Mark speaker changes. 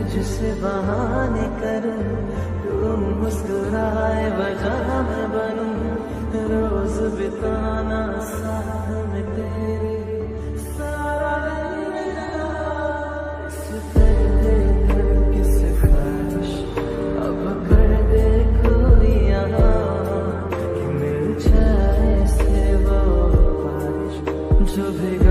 Speaker 1: तुझसे बहाने करूं, तू मुस्कुराए वजह मैं बनूं, रोज बिताना साथ में तेरे, सारा दिन मेरा इस दर्द की सिफारिश अब कर दे कोई यहाँ, कि मिल जाए से वो बारिश जो भी